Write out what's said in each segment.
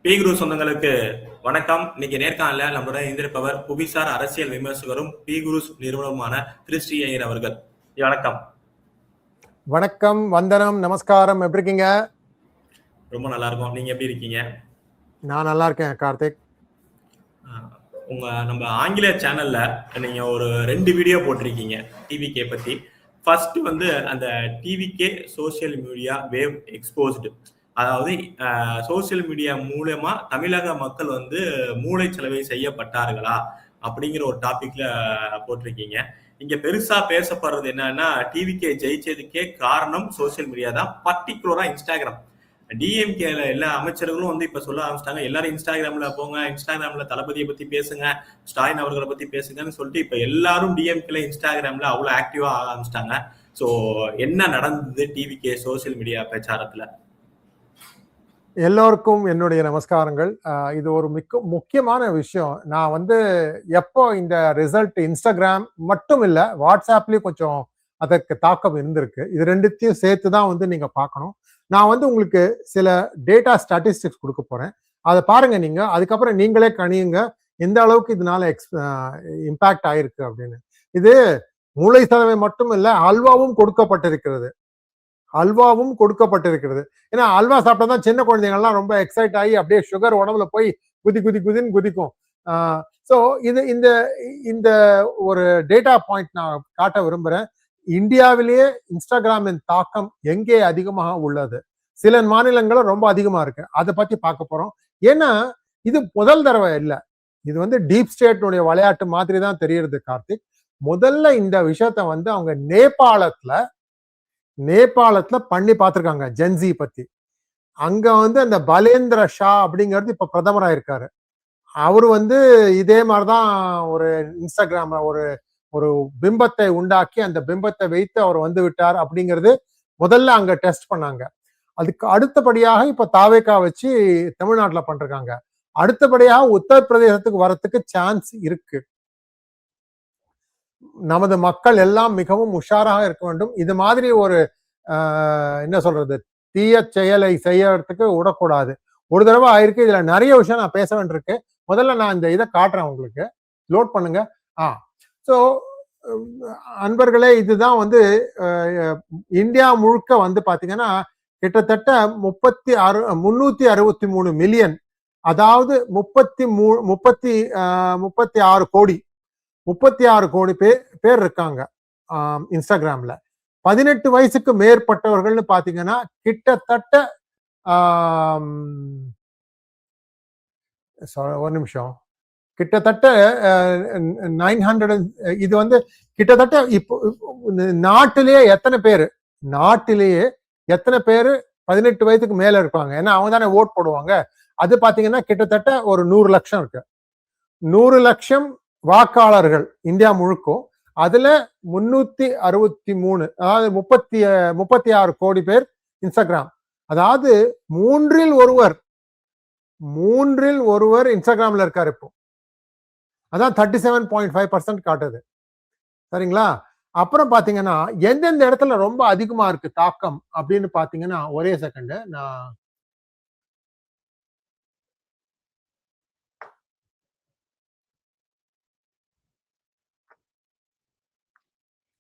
B குரு சொந்தங்களுக்கு வணக்கம். இன்னைக்கு நேர்காணல நம்மளோட இருந்திருப்பவர் புவிசார் அரசியல் விமர்சகரும் பி குரு நிறுவனமான திரு ஸ்ரீ ஐயர் அவர்கள். வணக்கம். வணக்கம், வந்தனம், நமஸ்காரம். எப்படி இருக்கீங்க? ரொம்ப நல்லா இருக்கும். நீங்க எப்படி இருக்கீங்க? நான் நல்லா இருக்கேன் கார்த்திக். நம்ம ஆங்கில சேனல்ல நீங்க ஒரு 2 வீடியோ போட்டிருக்கீங்க டிவிகே பத்தி. ஃபர்ஸ்ட் வந்து அந்த TVK social media wave exposed, அதாவது சோசியல் மீடியா மூலமா தமிழக மக்கள் வந்து மூளைச்சலவை செய்யப்பட்டார்களா அப்படிங்கிற ஒரு டாபிக்ல போட்டிருக்கீங்க. இங்க பெருசா பேசப்படுறது என்னன்னா, டிவிகே ஜெயிச்சதுக்கே காரணம் சோசியல் மீடியா தான், பர்டிகுலரா இன்ஸ்டாகிராம். டிஎம்கேல எல்லா அமைச்சர்களும் வந்து இப்ப சொல்ல ஆரம்பிச்சிட்டாங்க, எல்லாரும் இன்ஸ்டாகிராம்ல போங்க, இன்ஸ்டாகிராம்ல தளபதியை பத்தி பேசுங்க, ஸ்டாலின் அவர்களை பத்தி பேசுங்கன்னு சொல்லிட்டு இப்ப எல்லாரும் டிஎம்கேல இன்ஸ்டாகிராம்ல அவ்வளவு ஆக்டிவா ஆக ஆரம்பிச்சிட்டாங்க. சோ என்ன நடந்தது டிவிகே சோசியல் மீடியா பிரச்சாரத்துல? எல்லோருக்கும் என்னுடைய நமஸ்காரங்கள். இது ஒரு முக்கியமான விஷயம். நான் வந்து எப்போ இந்த ரிசல்ட் இன்ஸ்டாகிராம் மட்டும் இல்ல, வாட்ஸ்அப்லயும் கொஞ்சம் அதற்கு தாக்கம் இருந்திருக்கு. இது ரெண்டுத்தையும் சேர்த்து தான் வந்து நீங்க பார்க்கணும். நான் வந்து உங்களுக்கு சில டேட்டா ஸ்டாட்டிஸ்டிக்ஸ் கொடுக்க போறேன், அதை பாருங்க நீங்க. அதுக்கப்புறம் நீங்களே கணியுங்க எந்த அளவுக்கு இதனால இம்பாக்ட் ஆயிருக்கு அப்படின்னு. இது மூளை சலவை மட்டும் இல்ல, அல்வாவும் கொடுக்கப்பட்டிருக்கிறது. ஏன்னா அல்வா சாப்பிட்டா தான் சின்ன குழந்தைங்கள்லாம் ரொம்ப எக்ஸைட் ஆகி அப்படியே சுகர் உடம்புல போய் குதின்னு குதிக்கும். ஸோ இது இந்த இந்த ஒரு டேட்டா பாயிண்ட் நான் காட்ட விரும்புறேன். இந்தியாவிலேயே இன்ஸ்டாகிராமின் தாக்கம் எங்கே அதிகமாக உள்ளது, சில மாநிலங்களும் ரொம்ப அதிகமா இருக்கு, அதை பத்தி பார்க்க போறோம். ஏன்னா இது முதல் தடவை இல்லை, இது வந்து டீப் ஸ்டேட்னுடைய விளையாட்டு மாதிரி தான் தெரியுது கார்த்திக். முதல்ல இந்த விஷயத்த வந்து அவங்க நேபாளத்துல பண்ணி பார்த்திருக்காங்க ஜென்சி பத்தி. அங்க வந்து அந்த பலேந்திர ஷா அப்படிங்கிறது இப்ப பிரதமரா இருக்காரு. அவரு வந்து இதே மாதிரிதான் ஒரு இன்ஸ்டாகிராம்ல ஒரு பிம்பத்தை உண்டாக்கி அந்த பிம்பத்தை வைத்து அவர் வந்து விட்டார் அப்படிங்கிறது முதல்ல அங்க டெஸ்ட் பண்ணாங்க. அதுக்கு அடுத்தபடியாக இப்ப தாவேகா வச்சு தமிழ்நாட்டுல பண்றாங்க. அடுத்தபடியாக உத்தரப்பிரதேசத்துக்கு வரத்துக்கு சான்ஸ் இருக்கு. நமது மக்கள் எல்லாம் மிகவும் உஷாராக இருக்க வேண்டும். இது மாதிரி ஒரு என்ன சொல்றது, தீய செயலை செய்யறதுக்கு விடக்கூடாது. ஒரு தடவை ஆயிருக்கு, இதுல நிறைய விஷயம் நான் பேச வேண்டியிருக்கு. முதல்ல நான் இந்த இதை காட்டுறேன் உங்களுக்கு, லோட் பண்ணுங்க. ஸோ அன்பர்களே, இதுதான் வந்து இந்தியா முழுக்க வந்து பாத்தீங்கன்னா கிட்டத்தட்ட 363 மில்லியன், அதாவது 36 கோடி பேர் இருக்காங்க இன்ஸ்டாகிராம்ல. 18 வயசுக்கு மேற்பட்டவர்கள்னு பாத்தீங்கன்னா கிட்டத்தட்ட ஒரு நிமிஷம், கிட்டத்தட்ட 900. இது வந்து கிட்டத்தட்ட இப்போ நாட்டிலேயே எத்தனை பேரு 18 வயசுக்கு மேல இருப்பாங்க, ஏன்னா அவங்க தானே ஓட் போடுவாங்க. அது பாத்தீங்கன்னா கிட்டத்தட்ட ஒரு 100 லட்சம் இருக்கு. 100 லட்சம் வாக்காளர்கள் இந்தியா முழுக்கும். அதுல 363, அதாவது 36 கோடி பேர் இன்ஸ்டாகிராம். அதாவது மூன்றில் ஒருவர் இன்ஸ்டாகிராம்ல இருக்காரு இப்போ. அதான் 37.5% காட்டுது. சரிங்களா? அப்புறம் பாத்தீங்கன்னா எந்தெந்த இடத்துல ரொம்ப அதிகமா இருக்கு தாக்கம் அப்படின்னு பாத்தீங்கன்னா, ஒரே செகண்ட், நான்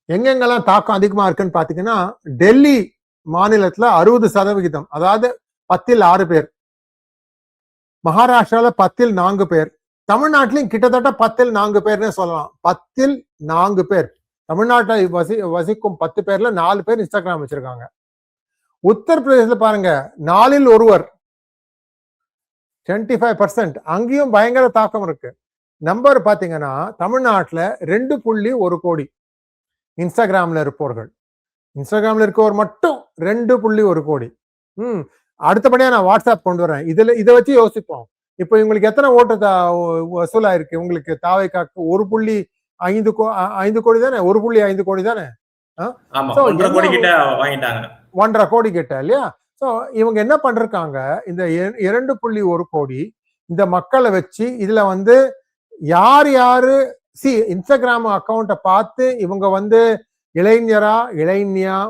எங்கெங்கெல்லாம் தாக்கம் அதிகமா இருக்குன்னு பாத்தீங்கன்னா, டெல்லி மாநிலத்துல 60%, அதாவது 10ல் 6 பேர். மகாராஷ்டிரால 10ல் 4 பேர். தமிழ்நாட்டிலையும் கிட்டத்தட்ட 10ல் 4 பேர்னே சொல்லலாம். 10ல் 4 பேர். தமிழ்நாட்டை வசிக்கும் 10 பேர்ல 4 பேர் இன்ஸ்டாகிராம் வச்சிருக்காங்க. உத்தரப்பிரதேசத்துல பாருங்க, 4ல் ஒருவர், 25%. அங்கேயும் பயங்கர தாக்கம் இருக்கு. நம்பர் பாத்தீங்கன்னா தமிழ்நாட்டுல 2.1 கோடி இன்ஸ்டாகிராம்ல இருப்பவர்கள். இன்ஸ்டாகிராம்ல இருக்கவர் மட்டும் 2.1 கோடி. அடுத்தபடியா நான் வாட்ஸ்அப் கொண்டு வரேன். இதை வச்சு யோசிப்போம். இப்ப இவங்களுக்கு எத்தனை ஓட்டு வசூலா இருக்கு? உங்களுக்கு தாவேகாக்கு 1.5 கோடி தானே, 1.5 கோடி தானே, 1.5 கோடி கிட்ட இல்லையா? சோ இவங்க என்ன பண்றாங்க, இந்த 2.1 கோடி இந்த மக்களை வச்சு இதுல வந்து யாரு இன்ஸ்டாகிராம் அக்கௌண்ட்டை பார்த்து இவங்க வந்து இளைஞரா,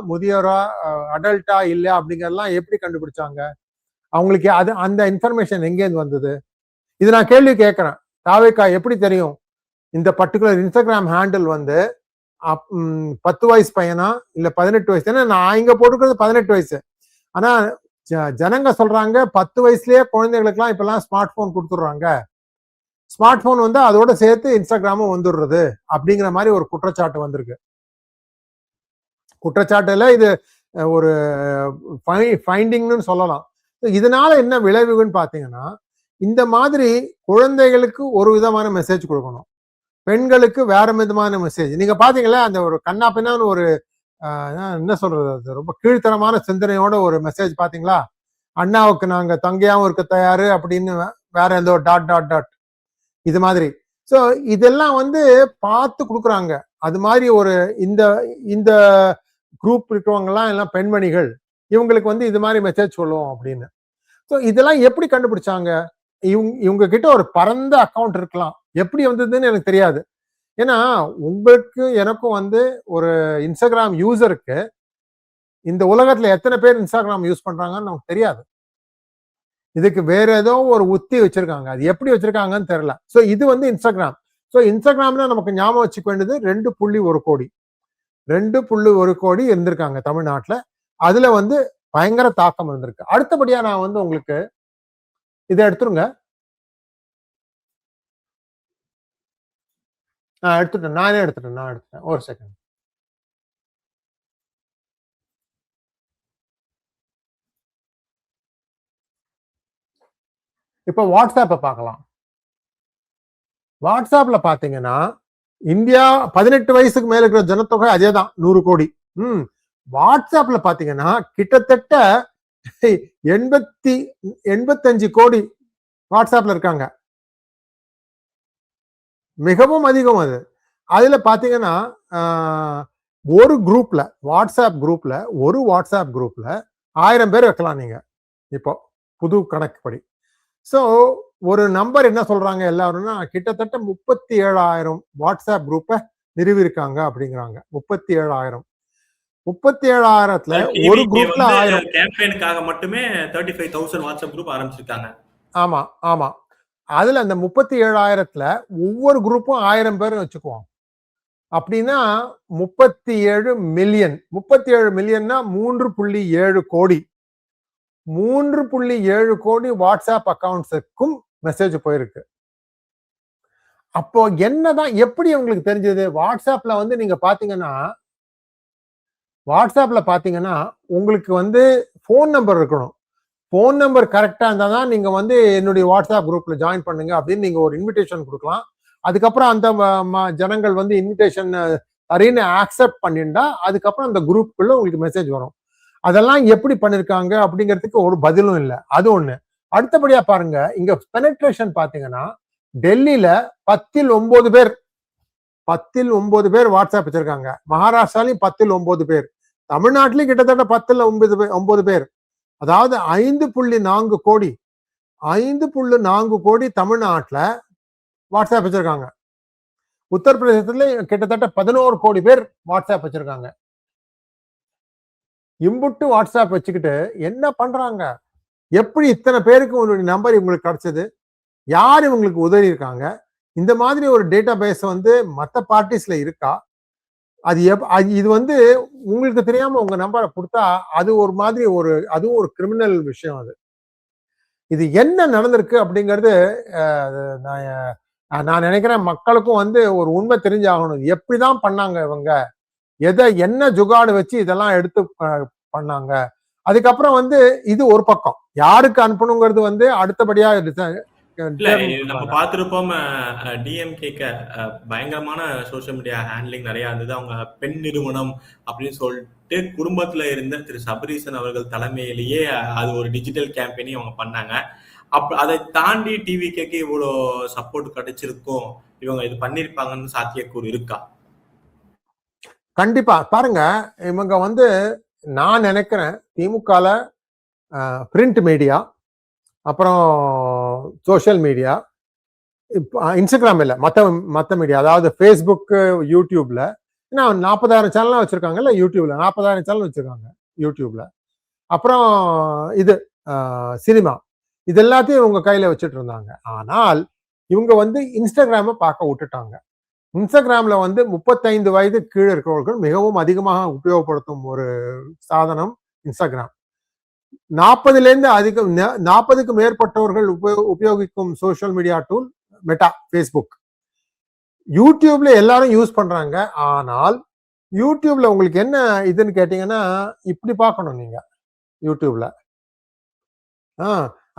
முதியோரா, அடல்ட்டா இல்ல அப்படிங்கறதெல்லாம் எப்படி கண்டுபிடிச்சாங்க? அவங்களுக்கு அது அந்த இன்ஃபர்மேஷன் எங்கேருந்து வந்தது? இது நான் கேள்வி கேட்கறேன். தாவேக்கா எப்படி தெரியும் இந்த பர்டிகுலர் இன்ஸ்டாகிராம் ஹேண்டில் வந்து 10 வயசு பையனா இல்ல 18 வயசு? ஏன்னா நான் இங்க போட்டுக்கிறது 18 வயசு. ஆனா ஜனங்க சொல்றாங்க 10 வயசுலயே குழந்தைகளுக்கு இப்பெல்லாம் ஸ்மார்ட் போன் கொடுத்துடுறாங்க. ஸ்மார்ட் போன் வந்து அதோட சேர்த்து இன்ஸ்டாகிராமும் வந்துடுறது அப்படிங்கிற மாதிரி ஒரு குற்றச்சாட்டு வந்திருக்கு. குற்றச்சாட்டுல இது ஒரு ஃபைண்டிங்னு சொல்லலாம். இதனால என்ன விளைவுன்னு பாத்தீங்கன்னா, இந்த மாதிரி குழந்தைகளுக்கு ஒரு விதமான மெசேஜ் கொடுக்கணும், பெண்களுக்கு வேற விதமான மெசேஜ். நீங்க பாத்தீங்களா அந்த ஒரு கண்ணா பின்னான்னு ஒரு என்ன சொல்றது, அது ரொம்ப கீழ்த்தரமான சிந்தனையோட ஒரு மெசேஜ் பாத்தீங்களா? அண்ணாவுக்கு நாங்க தங்கையாவும் இருக்க தயாரு அப்படின்னு வேற எந்த டாட் டாட் டாட் இது மாதிரி. ஸோ இதெல்லாம் வந்து பார்த்து கொடுக்குறாங்க. அது மாதிரி ஒரு இந்த இந்த குரூப் இருக்கிறவங்க எல்லாம் பெண்மணிகள், இவங்களுக்கு வந்து இது மாதிரி மெசேஜ் சொல்லுவோம் அப்படின்னு. ஸோ இதெல்லாம் எப்படி கண்டுபிடிச்சாங்க? இவங்க கிட்ட ஒரு பரந்த அக்கௌண்ட் இருக்கலாம், எப்படி வந்ததுன்னு எனக்கு தெரியாது. ஏன்னா உங்களுக்கு எனக்கும் வந்து ஒரு இன்ஸ்டாகிராம் யூசருக்கு இந்த உலகத்துல எத்தனை பேர் இன்ஸ்டாகிராம் யூஸ் பண்றாங்கன்னு நமக்கு தெரியாது. இதுக்கு வேற ஏதோ ஒரு உத்தி வச்சிருக்காங்க, அது எப்படி வச்சிருக்காங்கன்னு தெரியல. ஸோ இது வந்து இன்ஸ்டாகிராம். ஸோ இன்ஸ்டாகிராம்ல நமக்கு ஞாபகம் வச்சுக்க வேண்டியது 2.1 கோடி 2.1 கோடி இருந்திருக்காங்க தமிழ்நாட்டுல. அதுல வந்து பயங்கர தாக்கம் இருந்திருக்கு. அடுத்தபடியா நான் வந்து உங்களுக்கு இதை எடுத்துருங்க. நானே எடுத்துட்டேன் ஒரு செகண்ட். இப்ப வாட்ஸ்ஆப்பை பார்க்கலாம். வாட்ஸ்ஆப்ல பாத்தீங்கன்னா இந்தியா 18 வயசுக்கு மேல இருக்கிற ஜனத்தொகை அதேதான் 100 கோடி. வாட்ஸ்ஆப்ல பாத்தீங்கன்னா கிட்டத்தட்ட 85 கோடி வாட்ஸ்ஆப்ல இருக்காங்க. மிகவும் அதிகம் அது. அதுல பாத்தீங்கன்னா ஒரு குரூப்ல வாட்ஸ்ஆப் குரூப்ல 1000 பேர் வைக்கலாம் நீங்க இப்போ புது கணக்குப்படி. ஸோ ஒரு நம்பர் என்ன சொல்றாங்க எல்லாரும்னா, கிட்டத்தட்ட 37,000 வாட்ஸ்ஆப் குரூப்பை நிறுவிருக்காங்க அப்படிங்கிறாங்க. 37,000த்துல ஒரு குரூப்ல 1000 கேம்பெயினுக்காக மட்டுமே 35,000 வாட்ஸ்அப் குரூப் ஆரம்பிச்சிருக்காங்க. ஆமா ஆமா. அதுல அந்த 37,000த்துல ஒவ்வொரு குரூப்பும் 1000 பேர் வச்சுக்குவோம். அப்படின்னா 37 மில்லியன். 37 மில்லியன்னா 3.7 கோடி. 3.7 கோடி வாட்ஸ்ஆப் அக்கௌண்ட்ஸுக்கும் மெசேஜ் போயிருக்கு. அப்போ என்னதான் எப்படி உங்களுக்கு தெரிஞ்சது? வாட்ஸ்ஆப்ல வந்து நீங்க பாத்தீங்கன்னா உங்களுக்கு வந்து போன் நம்பர் இருக்கணும். போன் நம்பர் கரெக்டா இருந்தா தான் நீங்க வந்து என்னுடைய வாட்ஸ்ஆப் குரூப்ல ஜாயின் பண்ணுங்க அப்படின்னு நீங்க ஒரு இன்விடேஷன் கொடுக்கலாம். அதுக்கப்புறம் அந்த ஜனங்கள் வந்து இன்விடேஷன் சரின்னு ஆக்செப்ட் பண்ணிட்டா அதுக்கப்புறம் அந்த குரூப்புக்குள்ள உங்களுக்கு மெசேஜ் வரும். அதெல்லாம் எப்படி பண்ணிருக்காங்க அப்படிங்கிறதுக்கு ஒரு பதிலும் இல்லை. அது ஒண்ணு. அடுத்தபடியா பாருங்க, இங்க பெனட்ரேஷன் பாத்தீங்கன்னா டெல்லியில 10ல் 9 பேர் 10ல் 9 பேர் வாட்ஸ்ஆப் வச்சிருக்காங்க. மகாராஷ்டிராலையும் 10ல் 9 பேர். தமிழ்நாட்டிலையும் கிட்டத்தட்ட 10ல் 9 பேர். அதாவது 5.4 கோடி 5.4 கோடி தமிழ்நாட்டுல வாட்ஸ்ஆப் வச்சிருக்காங்க. உத்தரப்பிரதேசத்துல கிட்டத்தட்ட 11 கோடி பேர் வாட்ஸ்ஆப் வச்சிருக்காங்க. இம்புட்டு வாட்ஸ்ஆப் வச்சுக்கிட்டு என்ன பண்றாங்க? எப்படி இத்தனை பேருக்கு உங்களுடைய நம்பர் இவங்களுக்கு கிடைச்சது? யார் இவங்களுக்கு உதவி இருக்காங்க? இந்த மாதிரி ஒரு டேட்டா பேஸ் வந்து மற்ற பார்ட்டிஸ்ல இருக்கா? அது இது வந்து உங்களுக்கு தெரியாம உங்க நம்பரை கொடுத்தா அது ஒரு மாதிரி அதுவும் ஒரு கிரிமினல் விஷயம். அது இது என்ன நடந்திருக்கு அப்படிங்கிறது நான் நினைக்கிறேன் மக்களுக்கும் வந்து ஒரு உண்மை தெரிஞ்சாகணும். எப்படிதான் பண்ணாங்க இவங்க, என்ன ஜுகாடு வச்சு இதெல்லாம் எடுத்து பண்ணாங்க. அதுக்கப்புறம் வந்து இது ஒரு பக்கம் யாருக்கு அனுப்பணுங்கிறது வந்து அடுத்தபடியா நம்ம பார்த்திருப்போம். டிஎம்கேக்கு பயங்கரமான சோசியல் மீடியா ஹேண்ட்லிங் நிறைய இருந்தது. அவங்க பெண் நிறுவனம் அப்படின்னு சொல்லிட்டு குடும்பத்துல இருந்த திரு சபரீசன் அவர்கள் தலைமையிலேயே அது ஒரு டிஜிட்டல் கேம்பெயினையும் அவங்க பண்ணாங்க. அதை தாண்டி டிவிகேக்கு இவ்வளோ சப்போர்ட் கிடைச்சிருக்கும், இவங்க இது பண்ணிருப்பாங்கன்னு சாத்தியக்கூறு இருக்கா? கண்டிப்பா. பாருங்க, இவங்க வந்து நான் நினைக்கிறேன் திமுகல பிரிண்ட் மீடியா, அப்புறம் சோசியல் மீடியா, இன்ஸ்டாகிராம் இல்ல மற்ற மீடியா, அதாவது ஃபேஸ்புக், யூடியூப்ல 40,000 சேனல்லாம் வச்சிருக்காங்கல்ல. யூடியூப்ல 40,000 சேனல் வச்சிருக்காங்க யூடியூப்ல. அப்புறம் இது சினிமா, இது எல்லாத்தையும் இவங்க கையில வச்சுட்டு இருந்தாங்க. ஆனால் இவங்க வந்து இன்ஸ்டாகிராமை பார்க்க விட்டுட்டாங்க. இன்ஸ்டாகிராம்ல வந்து 35 வயது கீழே இருக்கிறவர்கள் மிகவும் அதிகமாக உபயோகப்படுத்தும் ஒரு சாதனம் இன்ஸ்டாகிராம். 40க்கு மேற்பட்டவர்கள் உபயோகிக்கும் social media tool meta, Facebook. யூடியூப்ல எல்லாரும் யூஸ் பண்றாங்க. ஆனால் யூடியூப்ல உங்களுக்கு என்ன இதுன்னு கேட்டீங்கன்னா, இப்படி பார்க்கணும் நீங்க யூடியூப்ல.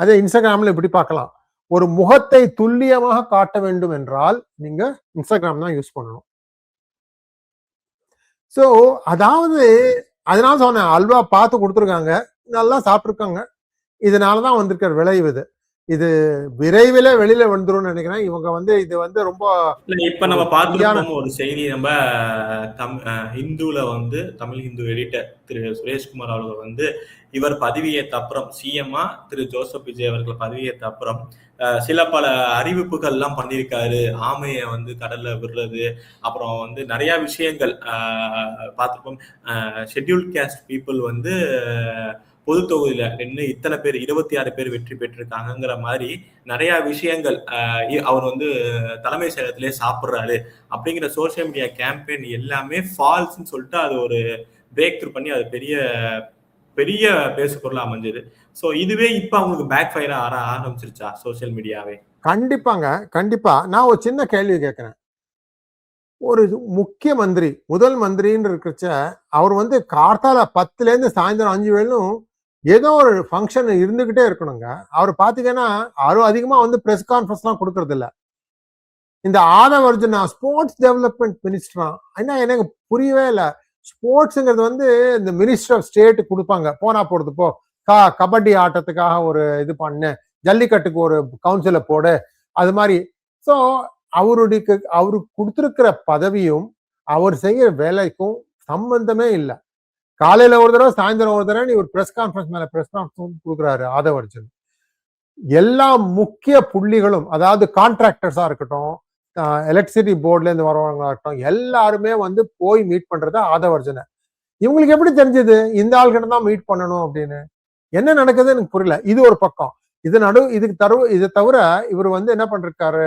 அதே இன்ஸ்டாகிராம்ல இப்படி பார்க்கலாம். ஒரு முகத்தை துல்லியமாக காட்ட வேண்டும் என்றால் நீங்க இன்ஸ்டாகிராம் தான் யூஸ் பண்ணணும். சோ அதாவது அதனால சொன்னேன், அல்வா பார்த்து கொடுத்துருக்காங்க, நல்லா சாப்பிட்டுருக்காங்க. இதனாலதான் வந்திருக்கிற விளைவு இது. இது விரைவில் வெளியில வந்துரும் நினைக்கிறேன். இவங்க வந்து இது வந்து ரொம்ப இப்ப நம்ம பார்த்துருக்கோம் ஒரு செய்தி. நம்ம ஹிந்துல வந்து தமிழ் ஹிந்து எடிட்டர் திரு சுரேஷ்குமார் அவர்கள் வந்து இவர் பதவியேற்ற அப்புறம் சிஎம்ஆ திரு ஜோசப் விஜய் அவர்கள் பதவியேற்ற அப்புறம் சில பல அறிவிப்புகள் எல்லாம் பண்ணியிருக்காரு. ஆமையை வந்து கடல்ல விடுறது, அப்புறம் வந்து நிறைய விஷயங்கள் பார்த்துருப்போம். ஷெட்யூல்ட் கேஸ்ட் பீப்புள் வந்து பொது தொகுதியில நின்று இத்தனை பேர் 26 பேர் வெற்றி பெற்றிருக்காங்கிற மாதிரி நிறைய விஷயங்கள் அவர் வந்து தலைமை செயலகத்திலே சாப்பிட்றாரு அப்படிங்கிற சோசியல் மீடியா கேம்பெயின் எல்லாமே ஃபால்ஸ்ன்னு சொல்லிட்டு அது ஒரு பிரேக் த்ரூ பண்ணி அது பெரிய பெரிய பேசு பொருளா அமைஞ்சது. சோ இதுவே இப்ப அவங்களுக்கு பேக் ஃபயர் ஆரம்பிச்சிருச்சா சோசியல் மீடியாவே? கண்டிப்பாங்க, கண்டிப்பா. நான் ஒரு சின்ன கேள்வி கேட்கிறேன். ஒரு முக்கிய மந்திரி, முதல் மந்திரின்னு இருக்கிறச்ச அவர் வந்து கார்த்தால 10ல இருந்து சாயந்தரம் 5 வேலும் ஏதோ ஒரு ஃபங்க்ஷன் இருந்துகிட்டே இருக்கணுங்க. அவர் பாத்தீங்கன்னா அவரும் அதிகமா வந்து பிரஸ் கான்ஃபரன்ஸ் எல்லாம் கொடுக்கறது இல்ல. இந்த ஆதவ் அர்ஜுனா ஸ்போர்ட்ஸ் டெவலப்மெண்ட் மினிஸ்டரா, என்ன எனக்கு புரியவே இல்லை. ஸ்போர்ட்ஸுங்கிறது வந்து இந்த மினிஸ்டர் ஆஃப் ஸ்டேட் கொடுப்பாங்க, போனா போடுறது போ, கபடி ஆட்டத்துக்காக ஒரு இது பண்ணு, ஜல்லிக்கட்டுக்கு ஒரு கவுன்சில போடு, அது மாதிரி. ஸோ அவருக்கு கொடுத்துருக்கிற பதவியும் அவர் செய்யற வேலைக்கும் சம்பந்தமே இல்லை. காலையில ஒரு தடவை சாயந்தரம் ஒரு தடவை ஒரு பிரஸ் கான்ஃபரன்ஸ் மேல பிரஸ் கான்ஃபரன்ஸ் கொடுக்குறாரு ஆதவ் அர்ஜுன். எல்லா முக்கிய புள்ளிகளும், அதாவது கான்ட்ராக்டர்ஸா இருக்கட்டும், எலக்ட்ரிசிட்டி போர்ட்ல இருந்து வரவங்களா இருக்கட்டும், எல்லாருமே வந்து போய் மீட் பண்றது ஆதவ் அர்ஜுனை. இவங்களுக்கு எப்படி தெரிஞ்சது இந்த ஆள்கிட்ட தான் மீட் பண்ணணும் அப்படின்னு? என்ன நடக்குதுன்னு எனக்கு புரியல. இது ஒரு பக்கம். இது தவிர இவர் வந்து என்ன பண்றாரு,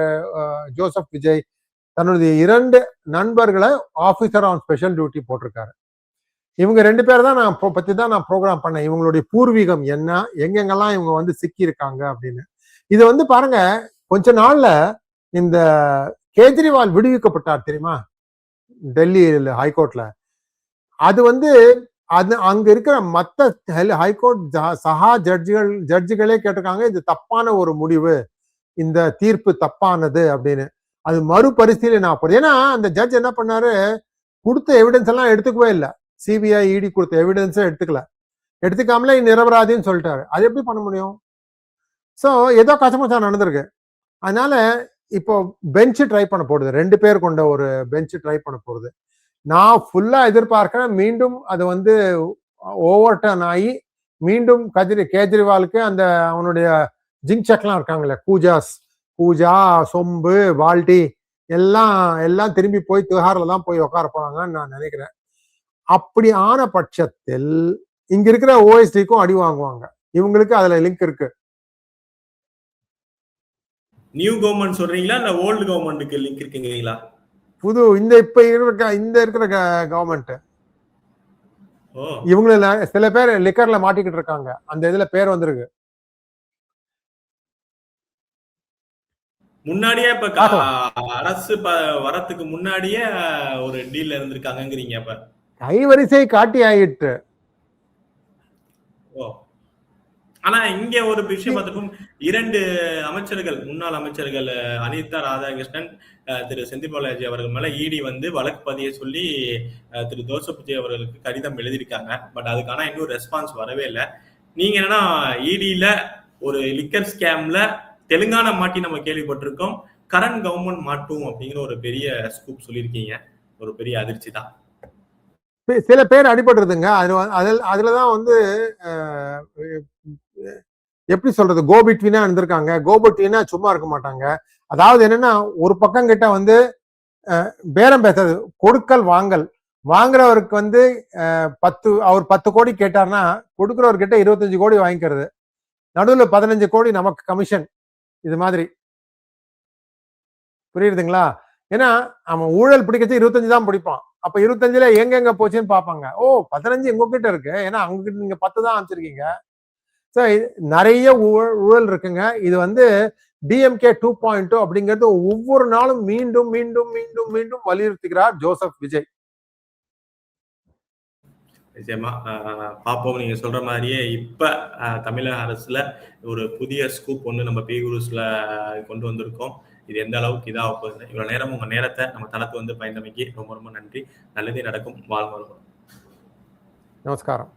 ஜோசப் விஜய் தன்னுடைய 2 நண்பர்களை ஆபீசர் ஆன் ஸ்பெஷல் டியூட்டி போட்டிருக்காரு. இவங்க 2 பேர் தான் நான் பத்தி தான் நான் ப்ரோக்ராம் பண்ணேன். இவங்களுடைய பூர்வீகம் என்ன, எங்கெங்கெல்லாம் இவங்க வந்து சிக்கி இருக்காங்க அப்படின்னு. இது வந்து பாருங்க, கொஞ்ச நாள்ல இந்த கேஜ்ரிவால் விடுவிக்கப்பட்டார் தெரியுமா, டெல்லி ஹைகோர்ட்ல. அது வந்து அங்க இருக்கிற மத்த ஹைகோர்ட் சகா ஜட்ஜிகளே கேட்டிருக்காங்க, இது தப்பான ஒரு முடிவு, இந்த தீர்ப்பு தப்பானது அப்படின்னு. அது மறுபரிசீலனை போகுது. ஏன்னா அந்த ஜட்ஜ் என்ன பண்ணாரு, கொடுத்த எவிடன்ஸ் எல்லாம் எடுத்துக்கவே இல்லை. சிபிஐ இடி கொடுத்த எவிடன்ஸை எடுத்துக்காமலே நிரபராதின்னு சொல்லிட்டாரு. அது எப்படி பண்ண முடியும்? ஸோ ஏதோ கசமசா நடந்திருக்கு. அதனால இப்போ பெஞ்ச் ட்ரை பண்ண போடுது, 2 பேர் கொண்ட ஒரு பெஞ்ச் ட்ரை பண்ண போடுது. நான் ஃபுல்லா எதிர்பார்க்கிறேன் மீண்டும் அது வந்து ஓவர் டர்ன் ஆகி மீண்டும் கேஜ்ரிவாலுக்கு அந்த அவனுடைய ஜிங்க் செக்லாம் இருக்காங்களே, பூஜா, சொம்பு, பால்டி எல்லாம் திரும்பி போய் திகாரில் தான் போய் உட்கார போறாங்கன்னு நான் நினைக்கிறேன். அப்படி ஆன பட்சத்தில் இங்க இருக்கிற ஓஎஸ்டிக்கும் அடி வாங்குவாங்க. இவங்களுக்கு அதுல லிங்க் இருக்கு. நியூ கவர்மெண்ட் சொல்றீங்களா இல்ல ஓல்டு கவர்மெண்ட்டுக்கு லிங்க் இருக்குங்களா? புது இப்ப இருக்கிற கவர்மெண்ட். இவங்கள சில பேர் லிக்கர்ல மாட்டிக்கிட்டு இருக்காங்க, அந்த இதுல பேர் வந்திருக்கு. முன்னாடியே இப்ப அரசு வரத்துக்கு முன்னாடியே ஒரு டீல் இருந்திருக்காங்கிறீங்க. அப்ப கைவரிசை காட்டி ஆயிட்டு. ஆனா இங்க ஒரு விஷயம் பார்த்துக்கும், 2 அமைச்சர்கள், முன்னாள் அமைச்சர்கள் அனிதா ராதாகிருஷ்ணன், திரு செந்தில் பாலாஜி அவர்கள் மேல இடி வந்து வழக்கு பதிய சொல்லி திரு ஜோசப் விஜய் அவர்களுக்கு கடிதம் எழுதியிருக்காங்க. பட் அதுக்கான இன்னும் ரெஸ்பான்ஸ் வரவே இல்லை. நீங்க என்னன்னா இடியில ஒரு லிக்கர் ஸ்கேம்ல தெலுங்கானா மாட்டி நம்ம கேள்விப்பட்டிருக்கோம், கரண்ட் கவர்மெண்ட் மாட்டும் அப்படிங்கிற ஒரு பெரிய ஸ்கூப் சொல்லியிருக்கீங்க. ஒரு பெரிய அதிர்ச்சி தான். சில பேர் அடிபடுறதுங்க. அதுலதான் வந்து எப்படி சொல்றது, கோபிட்வீனா இருந்திருக்காங்க. கோபிட்வீனா சும்மா இருக்க மாட்டாங்க. அதாவது என்னன்னா, ஒரு பக்கம் கிட்ட வந்து பேரம் பேசுறது, கொடுக்கல் வாங்குறவருக்கு வந்து அவர் 10 கோடி கேட்டார்னா கொடுக்குறவர்கிட்ட 25 கோடி வாங்கிக்கிறது. நடுவுல 15 கோடி நமக்கு கமிஷன். இது மாதிரி புரியுதுங்களா? ஏன்னா அவன் ஊழல் பிடிக்கிறது 25 தான் பிடிப்பான். அப்ப 25ல எங்க போச்சுன்னு பார்ப்பாங்க. ஓ 15 உங்ககிட்ட இருக்கு. ஏன்னா அவங்ககிட்ட நீங்க 10 தான் அமைச்சிருக்கீங்க. ஸோ நிறைய ஊழல் இருக்குங்க. இது வந்து டிஎம்கே 2.0 அப்படிங்கிறது ஒவ்வொரு நாளும் மீண்டும் மீண்டும் மீண்டும் மீண்டும் வலியுறுத்துகிறார் ஜோசப் விஜய். நிச்சயமா பார்ப்போம். நீங்க சொல்ற மாதிரியே இப்ப தமிழக அரசுல ஒரு புதிய ஸ்கூப் ஒன்று நம்ம பிகுருஸ்ல கொண்டு வந்திருக்கோம். இது எந்த அளவுக்கு இதாக போகுது. இவ்வளவு நேரம் உங்க நேரத்தை நம்ம தளத்து வந்து பயந்தமைக்கு ரொம்ப ரொம்ப நன்றி. நல்லதே நடக்கும். வாழ்வாங்க. நமஸ்காரம்.